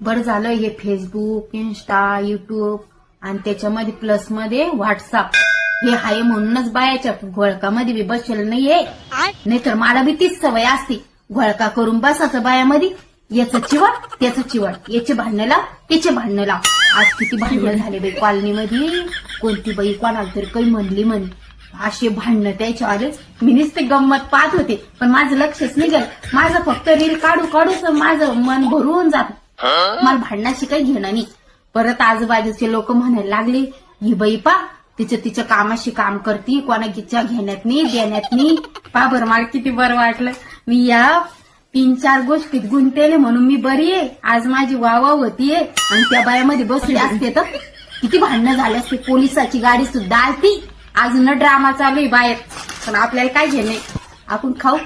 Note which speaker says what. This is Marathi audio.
Speaker 1: बरं झालं हे फेसबुक, इंस्टा, युट्यूब आणि त्याच्यामध्ये प्लस मध्ये व्हॉट्सअप हे आहे म्हणूनच बायाच्या घोळकामध्ये बी बसलेलं नाहीये. नाहीतर मला बी तीच सवय असते घोळका करून बसायचं बायामध्ये. याचं चिवड त्याचं चिवड, याचे भांडणं लाव त्याचे भांडणं लाव. आज किती भांडणं झाले बाई कॉलनीमध्ये. कोणती बाई कोणाला तरी काही म्हणली म्हणे, असे भांडणं त्याच्या आले. मी नुसते गंमत पाहत होते पण माझं लक्षच नाही गेलं. माझं फक्त रील काढू काढूच माझं मन भरून जात. मला भांडणाशी काही घेणं नाही. परत आजूबाजूचे लोक म्हणायला लागले, ही बाई पा तिच्या कामाशी काम करती, कोणाच्या घेण्यात नाही देण्यात नाही. पा बरं मला किती बरं वाटलं. मी या 3-4 गोष्टीत गुंतलेले म्हणून मी बरी आहे. आज माझी वावा होतीये आणि त्या बायामध्ये बसले असते तर किती भांडणं झाले असते. पोलिसाची गाडी सुद्धा आलती. अजून ड्रामा चालू आहे बाहेर. पण आपल्याला काय घेणे, आपण खाऊ.